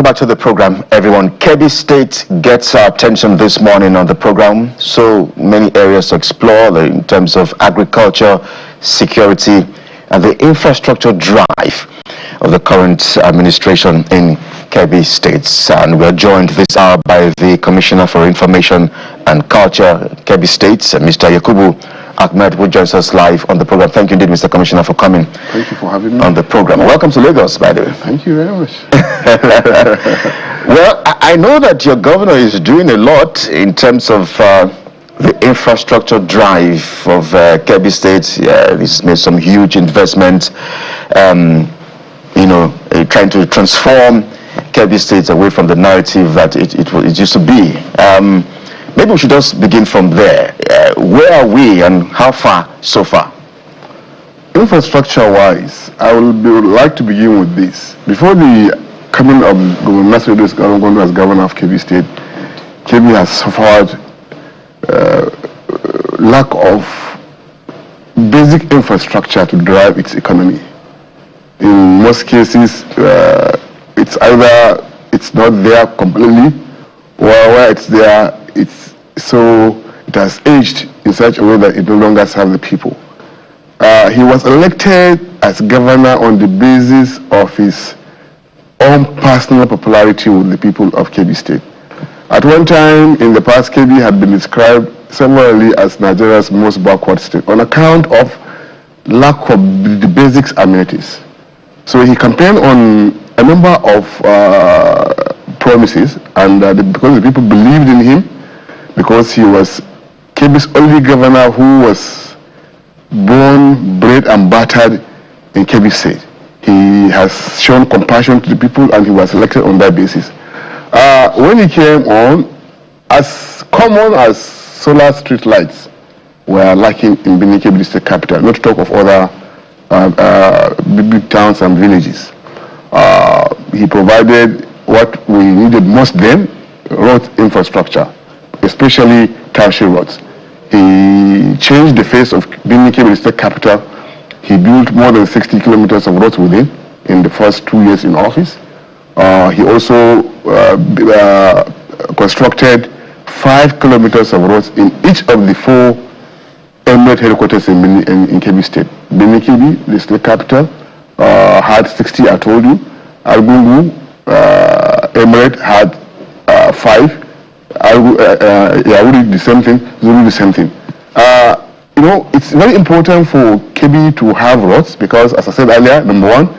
back to the program, everyone. Kebbi State gets our attention this morning on the program. So many areas to explore in terms of agriculture, security, and the infrastructure drive of the current administration in Kebbi State. And we are joined this hour by the Commissioner for Information and Culture, Kebbi State, Mr. Yakubu Ahmed, who joins us live on the program. Thank you indeed, Mr. Commissioner, for coming. Thank you for having me on the program. Welcome to Lagos, by the way. Thank you very much. Well, I know that your governor is doing a lot in terms of the infrastructure drive of Kebbi State. He's made some huge investments, trying to transform Kebbi State away from the narrative that it used to be. Maybe we should just begin from there. Where are we and how far so far? Infrastructure-wise, I would like to begin with this. Before the coming of Governor Nasir as governor of Kebbi State, Kebbi has suffered lack of basic infrastructure to drive its economy. In most cases, it's either it's not there completely, or where it's there, it has aged in such a way that it no longer serves the people. He was elected as governor on the basis of his own personal popularity with the people of Kebbi State. At one time in the past, Kebbi had been described similarly as Nigeria's most backward state on account of lack of the basic amenities. So he campaigned on a number of promises, and because the people believed in him, because he was Kebbi's only governor who was born, bred, and battered in Kebbi State. He has shown compassion to the people, and he was elected on that basis. When he came on, as common as solar street lights were lacking in Benin Kebbi State capital, not to talk of other big towns and villages. He provided what we needed most then, road infrastructure, especially tertiary roads. He changed the face of Benin Kebbi State capital. He built more than 60 kilometers of roads within in the first 2 years in office. He also constructed 5 kilometers of roads in each of the 4 emirate headquarters in Kebbi State. Benin Kebbi, the state capital, had 60, I told you. Argungu, emirate, had 5. Yauri, the same thing. Zulu, the same thing. It's very important for Kebbi to have roads because, as I said earlier, number one,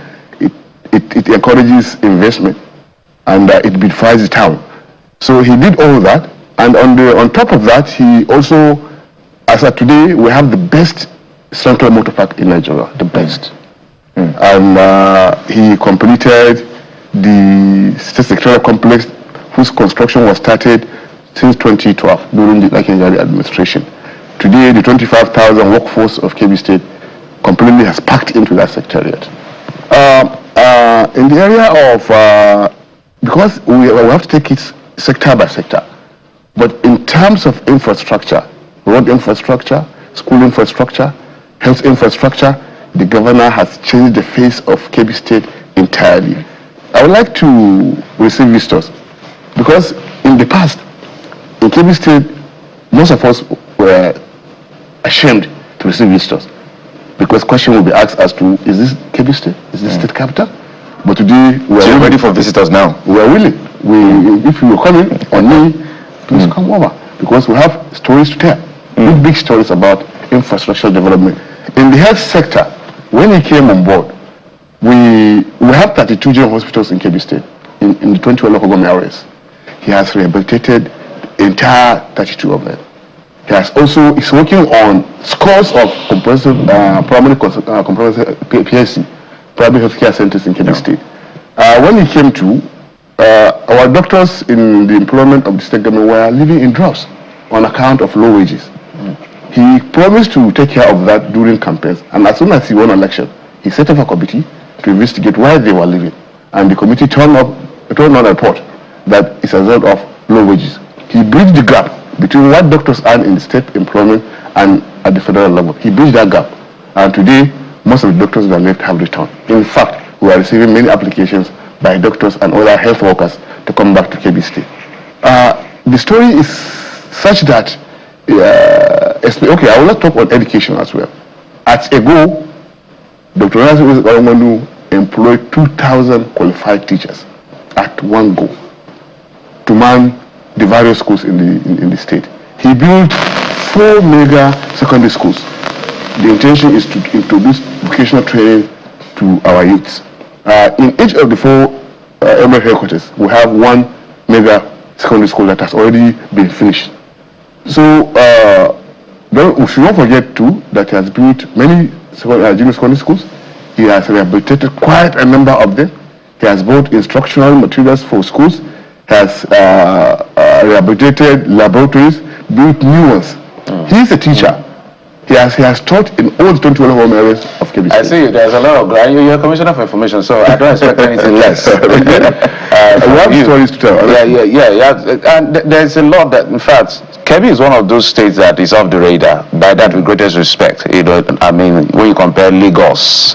it encourages investment and it beautifies the town. So he did all that, and on top of that, he also, as of today, we have the best central motor park in Nigeria, the best. And he completed the state secretarial complex, whose construction was started since 2012 during the Lakinjari administration. Today, the 25,000 workforce of Kebbi State completely has packed into that secretariat. In the area of, because we have to take it sector by sector, but in terms of infrastructure, road infrastructure, school infrastructure, health infrastructure, the governor has changed the face of Kebbi State entirely. I would like to receive visitors because in the past, in Kebbi State, most of us were ashamed to receive visitors because question will be asked as to, is this Kebbi State? Is this state capital? But today, we are ready for visitors now. We are willing. If you are coming on me, please come over because we have stories to tell. Big stories about infrastructure development. In the health sector, when he came on board, we have 32 general hospitals in Kebbi State, in the 21 local government areas. He has rehabilitated the entire 32 of them. He has also is working on scores of comprehensive comprehensive PSC, private healthcare centers in Kebbi State. When he came to, our doctors in the employment of the state government were living in droves on account of low wages. He promised to take care of that during campaigns, and as soon as he won election, he set up a committee to investigate why they were living, and the committee turned on a report that it's a result of low wages. He bridged the gap between what doctors earn in the state employment and at the federal level. He bridged that gap, and today most of the doctors that left have returned. In fact, we are receiving many applications by doctors and other health workers to come back to Kebbi State. The story is such that, okay, I will not talk on education as well. At a go, Dr. Nasir employed 2,000 qualified teachers at one go to man the various schools in the state. He built 4 mega secondary schools. The intention is to introduce vocational training to our youths. In each of the 4 emirate headquarters, we have 1 mega secondary school that has already been finished. So we should not forget too that he has built many junior secondary schools. He has rehabilitated quite a number of them. He has bought instructional materials for schools. He has rehabilitated laboratories, built new ones. He is a teacher. He has taught in all the 21 home areas of Kebbi State. I see there's a lot of you're a commissioner for information, so I don't expect anything less. We have stories to tell. Yeah. And there's a lot that, in fact, Kebbi is one of those states that is off the radar. By that, with greatest respect, I mean, when you compare Lagos,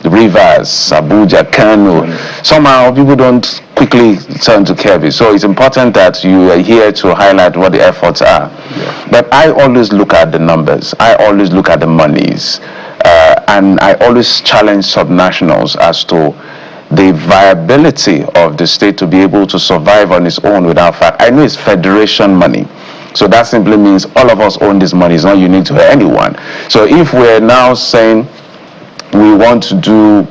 Rivers, Abuja, Kano, somehow people don't quickly turn to Kebbi. So it's important that you are here to highlight what the efforts are. Yeah. But I always look at the numbers. I always look at the monies. And I always challenge subnationals as to the viability of the state to be able to survive on its own without fact. I know it's federation money. So that simply means all of us own this money. It's not unique to anyone. So if we're now saying we want to do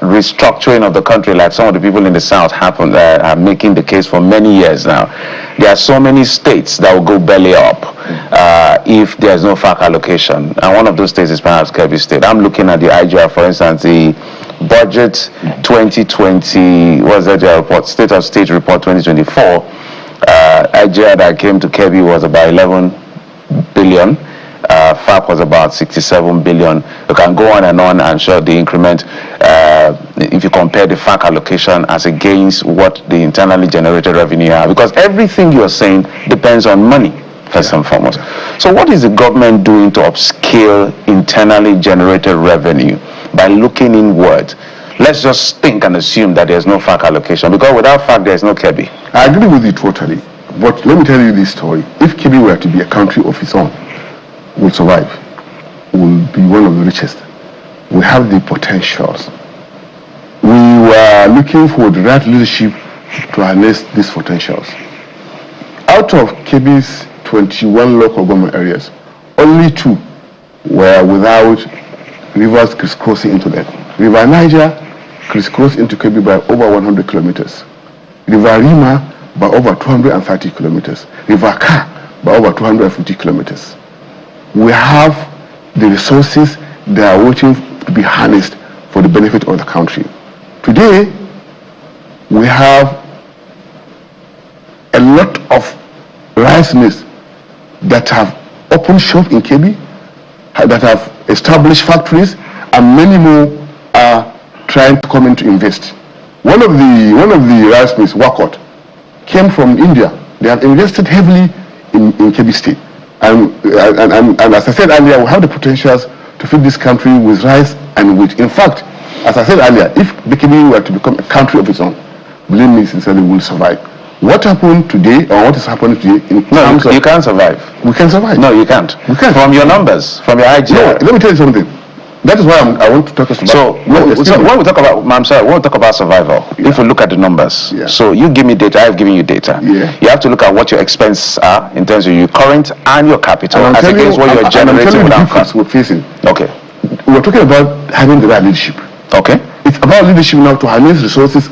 restructuring of the country like some of the people in the South are making the case for many years now, there are so many states that will go belly up if there's no FAC allocation. And one of those states is perhaps Kebbi State. I'm looking at the IGR, for instance, the budget 2020, what's that report? State of State report 2024. IGR that came to Kebbi was about 11 billion. FAC was about 67 billion. You can go on and show the increment if you compare the FAC allocation as against what the internally generated revenue are, because everything you're saying depends on money first and foremost. So what is the government doing to upscale internally generated revenue by looking inward? Let's just think and assume that there's no FAC allocation, because without FAC there's no Kebbi. I agree with you totally, but let me tell you this story. If Kebbi were to be a country of its own, will survive, will be one of the richest. We have the potentials. We were looking for the right leadership to harness these potentials. Out of Kebbi's 21 local government areas, only 2 were without rivers crisscrossing into them. River Niger crisscrossed into Kebbi by over 100 kilometers. River Rima by over 230 kilometers. River Ka by over 250 kilometers. We have the resources that are waiting to be harnessed for the benefit of the country. Today, we have a lot of rice mills that have opened shop in Kebbi, that have established factories, and many more are trying to come in to invest. One of the rice mills, Wakot, came from India. They have invested heavily in Kebbi State. And as I said earlier, we have the potentials to feed this country with rice and wheat. In fact, as I said earlier, if the Kebbi were to become a country of its own, believe me, sincerely, we will survive. What happened today, or what is happening today, in terms of... you can't survive. We can survive. No, you can't. We can't. From your numbers, from your IGR. No, let me tell you something. That is why I want to talk about... So when we talk about survival, if we look at the numbers, so you give me data, I've given you data. You have to look at what your expenses are in terms of your current and your capital as against what you're generating without cost. We're facing. Okay. We're talking about having the right leadership. Okay. It's about leadership now to harness resources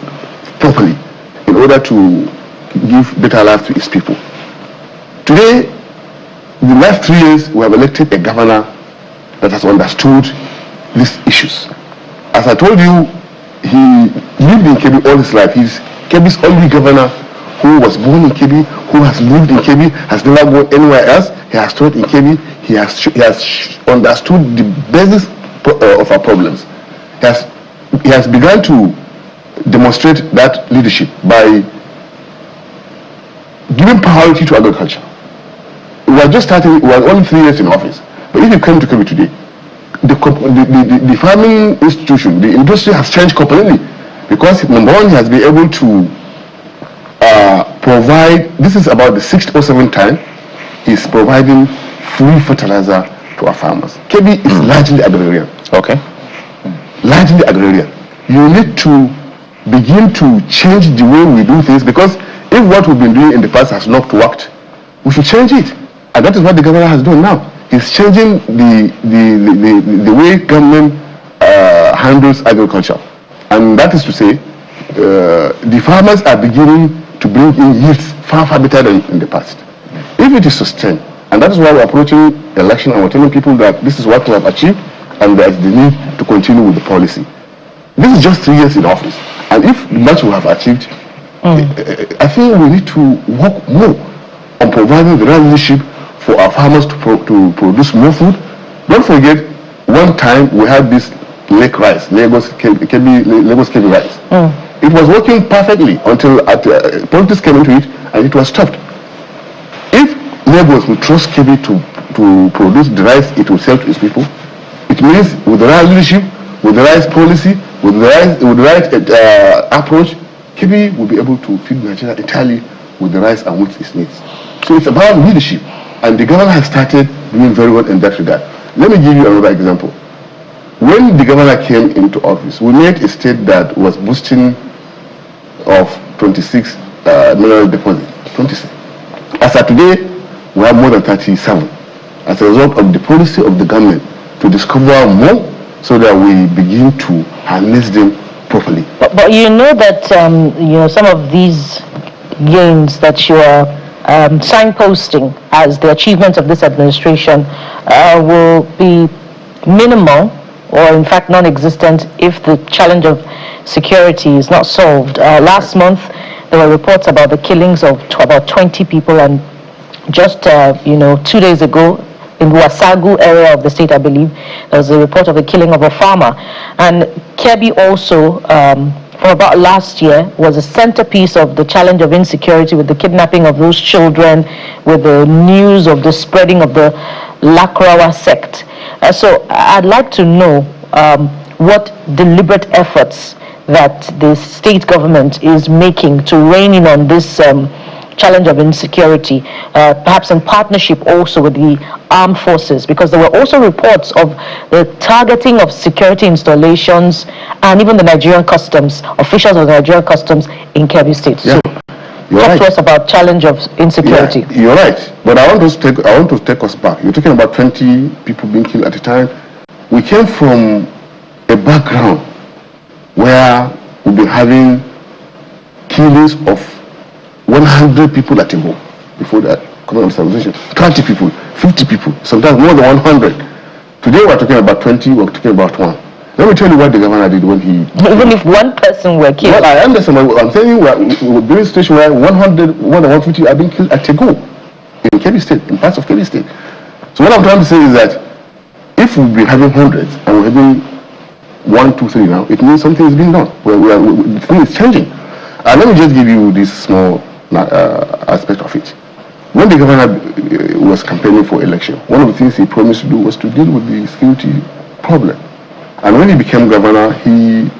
properly in order to give better life to its people. Today, in the last 3 years, we have elected a governor that has understood these issues. As I told you, he lived in Kebbi all his life. He's Kebbi's only governor who was born in Kebbi, who has lived in Kebbi, has never gone anywhere else. He has taught in Kebbi. He has understood the basis of our problems. He has begun to demonstrate that leadership by giving priority to agriculture. We are just starting, we are only 3 years in office. But if you come to Kebbi today, the farming institution, the industry has changed completely. Because number one, he has been able to provide, this is about the 6th or 7th time, he's providing free fertilizer to our farmers. Kebbi is largely agrarian. Okay. Largely agrarian. You need to begin to change the way we do things, because if what we've been doing in the past has not worked, we should change it. And that is what the governor has done now. He's changing the way government handles agriculture. And that is to say, the farmers are beginning to bring in yields far, far better than in the past. If it is sustained, and that is why we're approaching election and we're telling people that this is what we have achieved and there's the need to continue with the policy. This is just 3 years in office. And if much we have achieved, I think we need to work more on providing the right leadership for our farmers to produce more food. Don't forget, one time we had this lake rice, Lagos Kebbi rice. It was working perfectly until politics came into it and it was stopped. If Lagos will trust Kebbi to produce the rice it will sell to its people, it means with the right leadership, with the right policy, with the right approach, Kebbi will be able to feed Nigeria entirely with the rice and wheat it needs. So it's about leadership, and the governor has started doing very well in that regard. Let me give you another example. When the governor came into office, we made a state that was boosting of 26 mineral deposits. 26. As of today, we have more than 37. As a result of the policy of the government to discover more, so that we begin to harness them properly. But you know that some of these gains that you are signposting as the achievements of this administration will be minimal, or in fact non-existent, if the challenge of security is not solved. Last month there were reports about the killings of about 20 people, and just 2 days ago in Wasagu area of the state, I believe, there was a report of the killing of a farmer. And Kebbi also, for about last year, was a centerpiece of the challenge of insecurity, with the kidnapping of those children, with the news of the spreading of the Lakrawa sect. So I'd like to know what deliberate efforts that the state government is making to rein in on this challenge of insecurity, perhaps in partnership also with the armed forces, because there were also reports of the targeting of security installations and even the Nigerian customs, officials of the Nigerian customs in Kebbi State. Yeah. So You're talk right. to us about challenge of insecurity. Yeah, you're right. But I want to take us back. You're talking about 20 people being killed at a time. We came from a background where we've been having killings of 100 people at a go before that coming on stabilization. 20 people, 50 people, sometimes more than 100. Today we're talking about 20, we're talking about 1. Let me tell you what the governor did when he... Even if one person were killed. Well, I understand. I'm telling you, we're in a situation where 100, more than 150 have been killed at a go in Kebbi State, in parts of Kebbi State. So what I'm trying to say is that if we've been having hundreds and we're having 1, 2, 3 now, it means something is being done. The thing is changing. Let me just give you this small aspect of it. When the governor was campaigning for election, one of the things he promised to do was to deal with the security problem. And when he became governor, he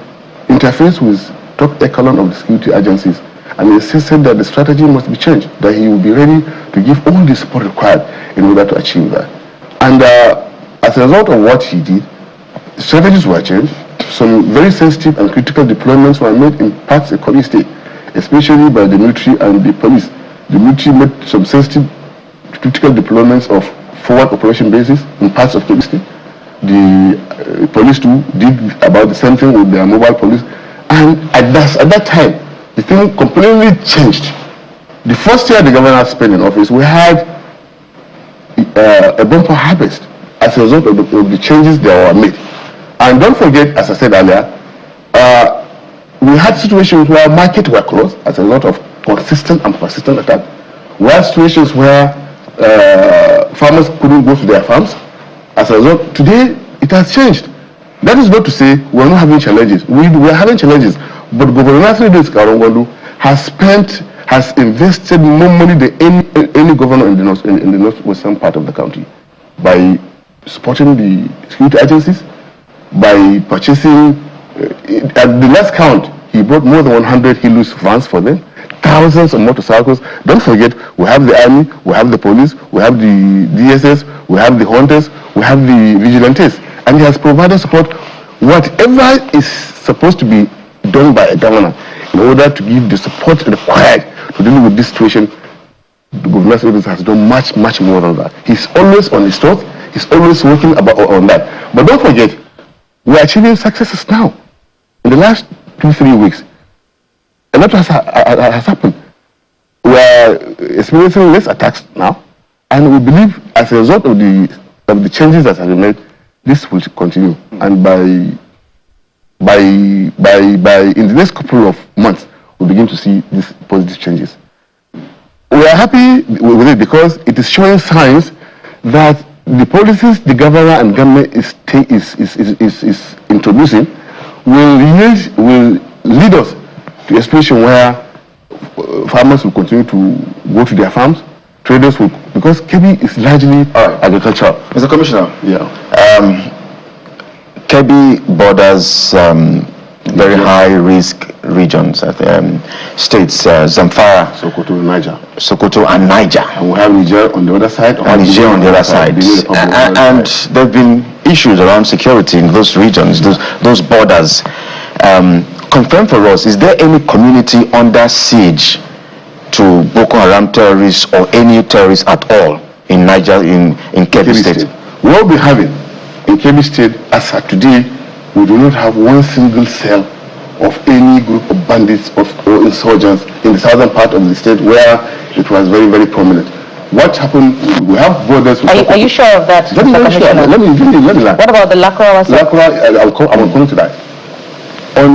interfaced with top echelon of the security agencies, and he said that the strategy must be changed, that he will be ready to give all the support required in order to achieve that. And as a result of what he did, strategies were changed. Some very sensitive and critical deployments were made in parts of Kebbi State, especially by the military and the police. The military made some sensitive critical deployments of forward operation bases in parts of Kebbi State. The police too did about the same thing with their mobile police. And at that time, the thing completely changed. The first year the governor spent in office, we had a bumper harvest as a result of the changes that were made. And don't forget, as I said earlier, we had situations where markets were closed as a result of consistent and persistent attack. We had situations where farmers couldn't go to their farms. As a result, today it has changed. That is not to say we are not having challenges. We are having challenges, but Governor Nasir has invested more money than any governor in the northwestern part of the country by supporting the security agencies, by purchasing. At the last count, He bought more than 100 Hilux vans for them, thousands of motorcycles. Don't forget, we have the army, we have the police, we have the DSS, we have the hunters, we have the vigilantes. And he has provided support, whatever is supposed to be done by a governor in order to give the support required to deal with this situation. The Governor Idris has done much, much more than that. He's always on his toes. He's always working on that. But don't forget, we're achieving successes now. In the last 2-3 weeks, a lot has happened. We're experiencing less attacks now, and we believe as a result of the changes that have been made, this will continue. And by in the next couple of months, we'll begin to see these positive changes. We are happy with it because it is showing signs that the policies the governor and government is introducing will lead us to a situation where farmers will continue to go to their farms, traders will, because Kebbi is largely agricultural. Mr. Commissioner, Kebbi borders very high-risk regions, states, Zamfara, Sokoto and Niger. And we have Niger on the other side. And Niger on the other side. And there have been issues around security in those regions, those borders. Confirm for us, is there any community under siege to Boko Haram terrorists or any terrorists at all in Niger, in Kebbi State? What we having in Kebbi State as of today, we do not have one single cell of any group of bandits or insurgents in the southern part of the state where it was very, very prominent. What happened? We have borders. Are you sure of that, Mr. Commissioner? Let me What about the Lakra? I will come to that. On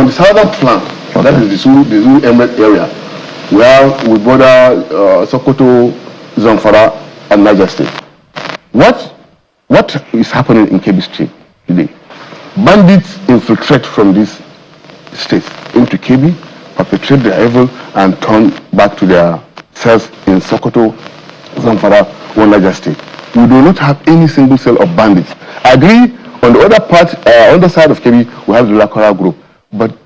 the southern flank, that is the Zulu Emirate area, where we border Sokoto, Zamfara, and Niger State. What is happening in Kebbi State today? Bandits infiltrate from these states into Kebbi, perpetrate their evil, and turn back to their cells in Sokoto, Zamfara, or Niger State. We do not have any single cell of bandits. I agree, on the other part, on the side of Kebbi, we have the Lakora group. But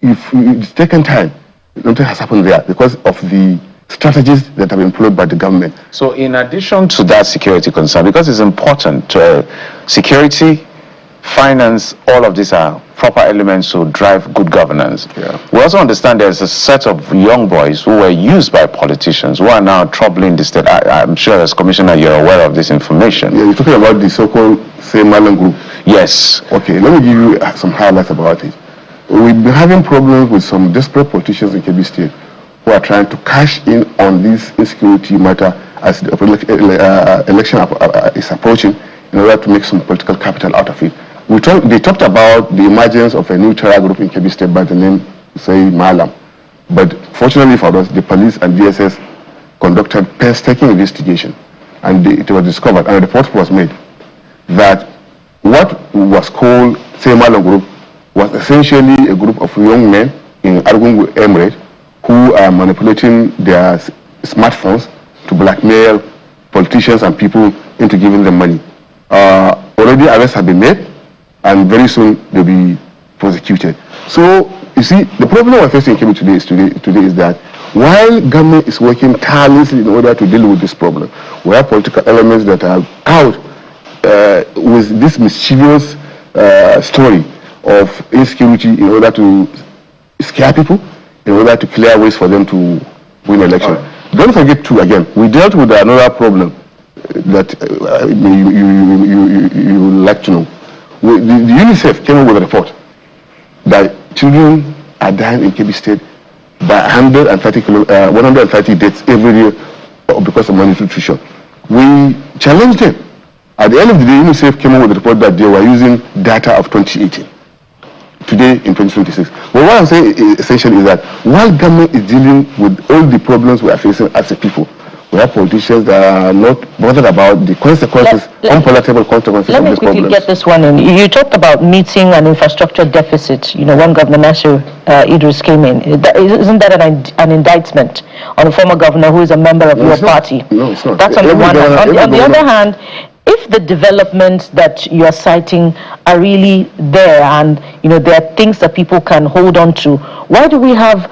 if it's taken time, nothing has happened there because of the strategies that have been employed by the government. So in addition to that security concern, because it's important, security, finance, all of these are proper elements to drive good governance. We also understand there's a set of young boys who were used by politicians who are now troubling the state. I'm sure as Commissioner you're aware of this information. Yeah, you're talking about the so-called Malan group. Yes. Okay, let me give you some highlights about it. We've been having problems with some desperate politicians in Kebbi State who are trying to cash in on this insecurity matter as the election is approaching in order to make some political capital out of it. They talked about the emergence of a new terror group in Kebbi State by the name, say, Malam. But fortunately for us, the police and DSS conducted painstaking investigation, and it was discovered, and a report was made, that what was called, say, Malam group was essentially a group of young men in Argungu Emirate who are manipulating their smartphones to blackmail politicians and people into giving them money. Already arrests have been made, and very soon they'll be prosecuted. So, you see, the problem we're facing in Kebbi today is that while government is working tirelessly in order to deal with this problem, we have political elements that are out with this mischievous story of insecurity in order to scare people, in order to clear ways for them to win election. Don't forget too, again, we dealt with another problem that you would like to know. The UNICEF came up with a report that children are dying in Kebbi State by 130 deaths every year because of malnutrition. We challenged them. At the end of the day, UNICEF came up with a report that they were using data of 2018. Today in 2026. Well, what I'm saying essentially is that while government is dealing with all the problems we are facing as a people, we have politicians that are not bothered about the consequences, unpalatable consequences of this problem. Let me quickly get this one in. You talked about meeting an infrastructure deficit. You know, when Governor Nasir Idris came in. Isn't that an indictment on a former governor who is a member of your party? No, it's not. That's on the one hand. On the other hand, if the developments that you're citing are really there and there are things that people can hold on to, why do we have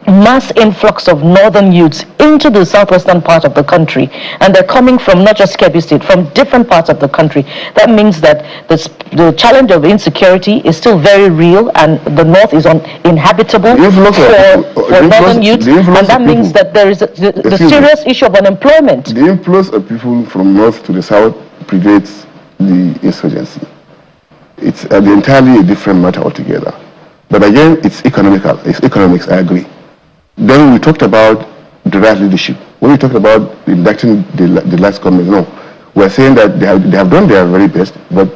mass influx of northern youths into the southwestern part of the country, and they're coming from not just Kebbi State, from different parts of the country? That means that the challenge of insecurity is still very real, and the north is uninhabitable for northern youths, and that means that there is the serious issue of unemployment. The influence of people from north to the south predates the insurgency. It's entirely a different matter altogether. But again, it's economical. It's economics, I agree. Then we talked about the right leadership. When we talked about electing the last government, no, we're saying that they have done their very best, but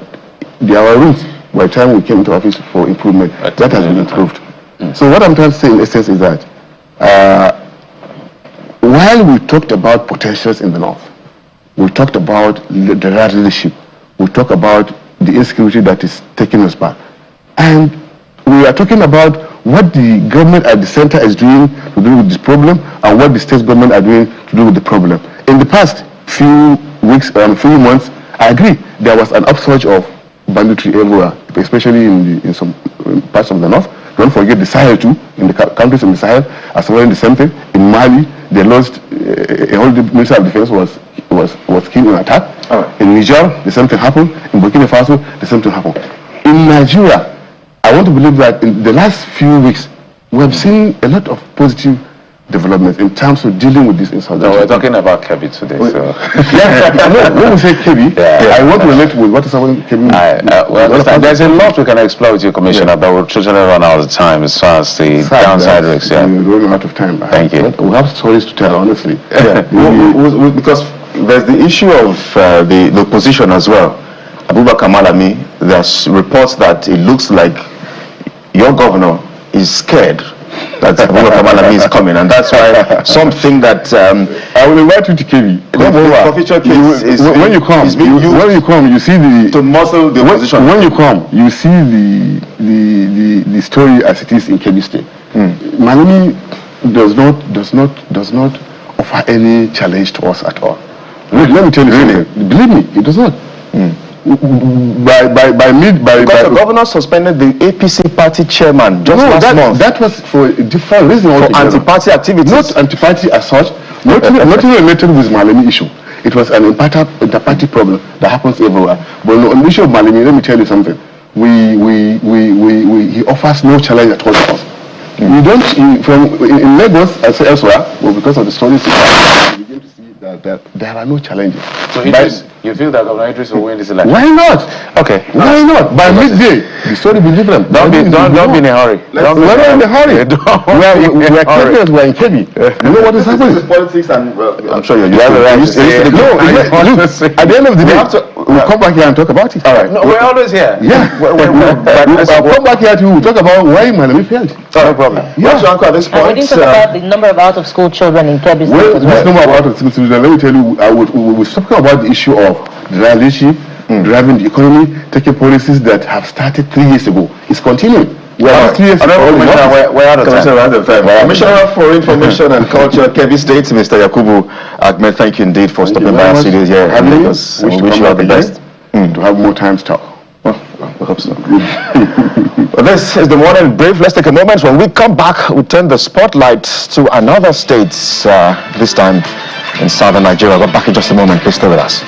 there are rooms by the time we came into office for improvement. That has been improved. So what I'm trying to say in essence is that while we talked about potentials in the north, we talked about the right leadership, we talked about the insecurity that is taking us back, and we are talking about what the government at the center is doing to do with this problem and what the state government are doing to do with the problem. In the past few weeks and few months, I agree, there was an upsurge of banditry everywhere, especially in some parts of the north. Don't forget the Sahel too, in the countries in the Sahel, as well as the same thing. In Mali, they lost, a whole Minister of Defense was killed in an attack. In Niger, the same thing happened. In Burkina Faso, the same thing happened. In Nigeria, I want to believe that in the last few weeks, we have seen a lot of positive developments in terms of dealing with this insurgency. No, we're talking about Kebbi today. So. When we say Kebbi, I want to relate with what is happening in Kebbi. Well, there's a lot we can explore with you, Commissioner, but we'll totally run out of time as far as the downside risks. We're running out of time. Thank you. We have stories to tell, honestly. Because there's the issue of the opposition as well. Abubakar Malami, there's reports that it looks like your governor is scared that Abubakar Malami is coming, and that's why something that I will invite you to Kebbi. When you come, you see the to muscle the opposition. When you come, you see the story as it is in Kebbi State. Malami does not offer any challenge to us at all. Let me tell you something. Believe me, it does not. Because the governor suspended the APC party chairman just last month. That was for a different reason. For anti-party activities. Not anti-party as such. Nothing related with Malami issue. It was an inter-party problem that happens everywhere. But on the issue of Malami, let me tell you something. He offers no challenge at all to us. We don't in Lagos as elsewhere, well, because of the stories we begin to see that there are no challenges. So you feel that Governor Idris will win this election? Why not? Okay. Why not? By midday, the story will be different. Don't be in a hurry. We're not in a hurry. We're Kebbers, we're in Kebbi. You know what is happening? This is politics, and I'm sure you have a right to say it. No, at the end of the day, we'll come back here and talk about it. All right. No, we're always here. Yeah. We'll come back here to talk about why Malami failed. No problem. What's your uncle at this point? We didn't talk about the number of out-of-school children in Kebbi State as well. This number of out-of-school children, let me tell you, we're talking about the issue of the leadership, driving the economy, taking policies that have started 3 years ago. It's continuing. We're out of 3 years ago. We're out of time. Commissioner for Information and Culture, Kebbi State, Mr. Yakubu Ahmed, thank you indeed for stopping by our studios here in Lagos. We wish you all the best. To have more time to talk. I hope so. Well, this is the morning brief. Let's take a moment. When we come back, we turn the spotlight to another state, this time in southern Nigeria. We'll be back in just a moment. Please stay with us.